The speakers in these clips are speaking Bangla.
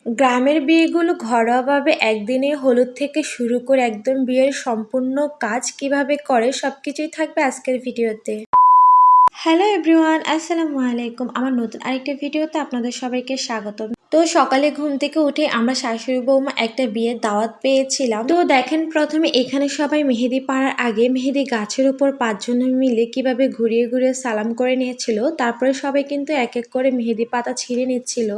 গ্রামের বিয়েগুলো ঘরোয়াভাবে একদিনে হলুদ থেকে শুরু করে একদম বিয়ের সম্পূর্ণ কাজ কিভাবে করে সবকিছুই থাকবে আজকের ভিডিওতে। হ্যালো এভরিওয়ান, আসসালামু আলাইকুম। আমার নতুন আরেকটা ভিডিওতে আপনাদের সবাইকে স্বাগতম। তো সকালে ঘুম থেকে উঠে আমরা শাশুড়ি বৌমা একটা বিয়ের দাওয়াত পেয়েছিলাম। তো দেখেন, প্রথমে এখানে সবাই মেহেদি পাড়ার আগে মেহেদি গাছের উপর 5 জন মিলে কিভাবে ঘুরিয়ে ঘুরিয়ে সালাম করে নিয়েছিল। তারপরে সবাই কিন্তু এক এক করে মেহেদি পাতা ছিঁড়ে নিচ্ছিল।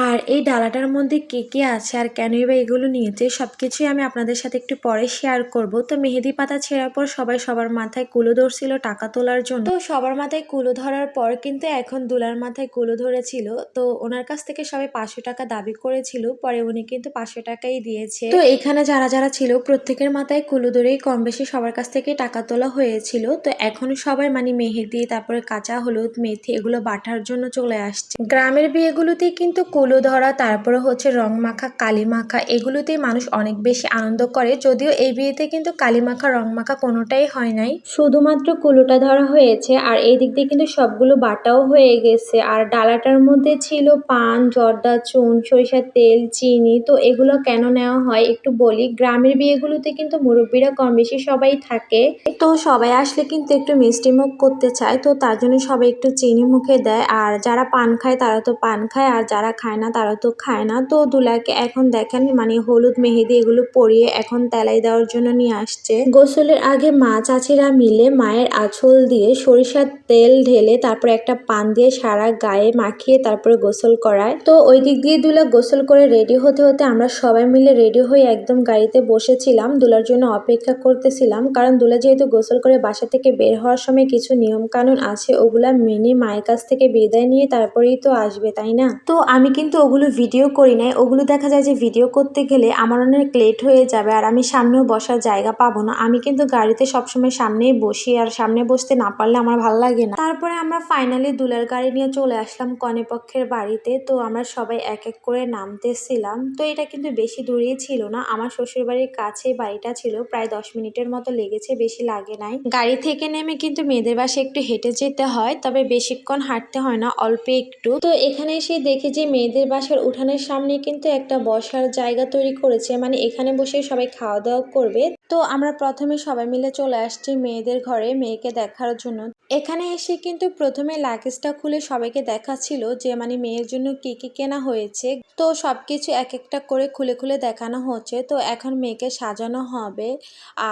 আর এই ডালাটার মধ্যে কে কে আছে আর কেনই বা এগুলো নিয়েছে সবকিছুই আমি আপনাদের সাথে একটু পরে শেয়ার করব। তো মেহেদি পাতা ছেঁড়ার পর সবাই সবার মাথায় কুলো ধরছিল টাকা তোলার জন্য। তো সবার মাথায় কুলো ধরার পর কিন্তু এখন দুলার মাথায় কুলো ধরেছিল। তো ওনার কাছ থেকে সবাই 500 টাকা দাবি করেছিল, পরে উনি কিন্তু 500 টাকাই দিয়েছে। তো এখানে যারা যারা ছিল প্রত্যেকের মাথায় কুলো ধরেই কম বেশি সবার কাছ থেকে টাকা তোলা হয়েছিল। তো এখন সবাই মেহেদি, তারপরে কাঁচা হলুদ, মেথি এগুলো বাটার জন্য চলে আসছে। গ্রামের বিয়েগুলোতেই কিন্তু কুলো ধরা, তারপরে হচ্ছে রং মাখা, কালি মাখা, এগুলোতেই মানুষ অনেক বেশি আনন্দ করে। যদিও এই বিয়েতে কিন্তু কালি মাখা, রং মাখা কোনোটাই হয় নাই, শুধুমাত্র কুলোটা ধরা হয়েছে। আর এই দিক দিয়ে কিন্তু সবগুলো বাটাও হয়ে গেছে। আর ডালাটার মধ্যে ছিল পান, জর্দা, চুন, সরিষার তেল, চিনি। তো এগুলো কেন নেওয়া হয় একটু বলি। গ্রামের বিয়েগুলোতে কিন্তু মুরব্বীরা কম বেশি সবাই থাকে, তো সবাই আসলে কিন্তু একটু মিষ্টি মুখ করতে চায়, তো তার জন্য সবাই একটু চিনি মুখে দেয়। আর যারা পান খায় তারা তো পান খায়, আর যারা খায় না তারা তো খায় না। তো দুলাকে এখন দেখেন হলুদ মেহেদি এগুলো পরিয়ে এখন তেলাই দেওয়ার জন্য নিয়ে আসছে। গোসলের আগে মা চাচিরা মিলে মায়ের আঁচল দিয়ে সরিষার তেল ঢেলে তারপরে একটা পান দিয়ে সারা গায়ে মাখিয়ে তারপরে গোসল করায়। তো ওই দিক দিয়ে দুলা গোসল করে রেডি হতে হতে আমরা সবাই মিলে রেডি হয়ে একদম গাড়িতে বসেছিলাম, দুলার জন্য অপেক্ষা করতেছিলাম। কারণ দুলা যেহেতু গোসল করে বাসা থেকে বের হওয়ার সময় কিছু নিয়ম কানুন আছে, ওগুলা মেনে মায়ের কাছ থেকে বিদায় নিয়ে তারপরেই তো আসবে, তাই না? তো আমি কিন্তু ওগুলো ভিডিও করি নাই। ওগুলো দেখা যায় যে ভিডিও করতে গেলে আমার অনেক লেট হয়ে যাবে, আর আমি সামনেও বসার জায়গা পাবো না। আমি কিন্তু গাড়িতে সবসময় সামনেই বসি, আর সামনে বসতে না পারলে আমার ভালো লাগে না। তারপরে আমরা ফাইনালি দুলার গাড়ি নিয়ে চলে আসলাম কনে পক্ষের বাড়িতে। তো আমরা সবাই এক এক করে নামতেছিলাম। তো এটা কিন্তু বেশি দূরেই ছিল না, আমার শ্বশুর বাড়ির কাছে বাড়িটা ছিল, প্রায় 10 মিনিটের মতো লেগেছে, বেশি লাগে নাই। গাড়ি থেকে নেমে কিন্তু মেয়েদের বাসায় একটু হেঁটে যেতে হয়, তবে বেশিক্ষণ হাঁটতে হয় না, অল্প একটু। তো এখানে এসে দেখে যে মেয়েদের বাসার উঠানের সামনে কিন্তু একটা বসার জায়গা তৈরি করেছে, এখানে বসে সবাই খাওয়া দাওয়া করবে। তো আমরা প্রথমে সবাই মিলে চলে আসছি মেয়েদের ঘরে মেয়েকে দেখার জন্য। এখানে এসে কিন্তু প্রথমে লাগেজটা খুলে সবাইকে দেখাচ্ছিল যে মেয়ের জন্য কি কি কেনা হয়েছে। তো সবকিছু এক একটা করে খুলে খুলে দেখানো হচ্ছে। তো এখন মেয়েকে সাজানো হবে।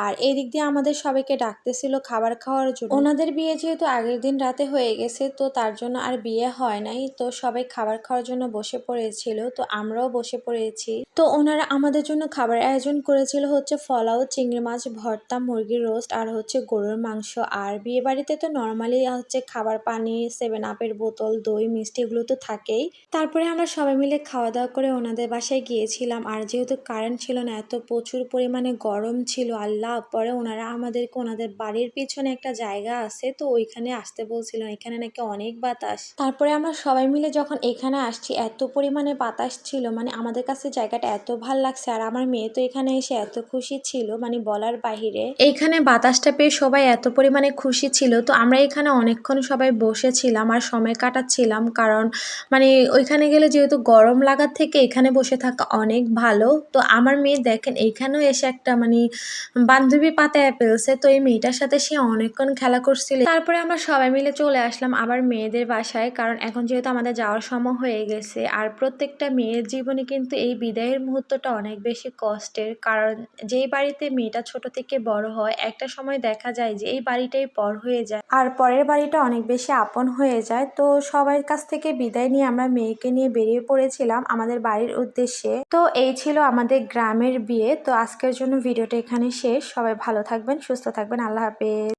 আর এই দিক দিয়ে আমাদের সবাইকে ডাকতেছিল খাবার খাওয়ার জন্য। ওনাদের বিয়ে যেহেতু আগের দিন রাতে হয়ে গেছে, তো তার জন্য আর বিয়ে হয় নাই। তো সবাই খাবার খাওয়ার জন্য বসে পড়েছিল, তো আমরাও বসে পড়েছি। তো ওনারা আমাদের জন্য খাবার আয়োজন করেছিল হচ্ছে ফলাও, চিংড়ি মাছ ভর্তা, মুরগির রোস্ট আর হচ্ছে গরুর মাংস। আর বিয়ে বাড়িতে তো নর্মালি হচ্ছে খাবার, পানি, 7 আপের বোতল, দই, মিষ্টি এগুলো তো থাকেই। তারপরে আমরা সবাই মিলে খাওয়া দাওয়া করে ওনাদের বাসায় গিয়েছিলাম। আর যেহেতু কারেন্ট ছিল না, এত প্রচুর পরিমাণে গরম ছিল আল্লাহ। পরে ওনারা আমাদেরকে ওনাদের বাড়ির পিছনে একটা জায়গা আছে, তো ওইখানে আসতে বলছিল, এখানে নাকি অনেক বাতাস। তারপরে আমরা সবাই মিলে যখন এখানে আসছি এত পরিমাণে বাতাস ছিল, আমাদের কাছে জায়গাটা এত ভাল লাগছে। আর আমার মেয়ে তো এখানে এসে এত খুশি ছিল বলার বাহিরে। এইখানে বাতাসটা পেয়ে সবাই এত পরিমাণে খুশি ছিল। তো আমরা এখানে অনেকক্ষণ সবাই বসেছিলাম আর সময় কাটাচ্ছিলাম, কারণ ওইখানে গেলে যেহেতু গরম লাগার থেকে এখানে বসে থাকা অনেক ভালো। তো আমার মেয়ে দেখেন এইখানেও এসে একটা বান্ধবী পাতায় ফেলছে। তো এই মেয়েটার সাথে সে অনেকক্ষণ খেলা করছিল। তারপরে আমরা সবাই মিলে চলে আসলাম আবার মেয়েদের বাসায়, কারণ এখন যেহেতু আমাদের যাওয়ার সময় হয়ে গেছে। আর প্রত্যেকটা মেয়ের জীবনে কিন্তু এই বিদায়ের মুহূর্তটা অনেক বেশি কষ্টের, কারণ যেই বাড়িতে মেয়েটা ছোট থেকে বড় হয় একটা সময় দেখা যায় যে এই বাড়িটাই পর হয়ে যায়, আর পরের বাড়িটা অনেক বেশি আপন হয়ে যায়। তো সবার কাছ থেকে বিদায় নিয়ে আমরা মেয়েকে নিয়ে বেরিয়ে পড়েছিলাম আমাদের বাড়ির উদ্দেশ্যে। তো এই ছিল আমাদের গ্রামের বিয়ে। তো আজকের জন্য ভিডিওটা এখানে শেষ। সবাই ভালো থাকবেন, সুস্থ থাকবেন, আল্লাহ হাফেজ।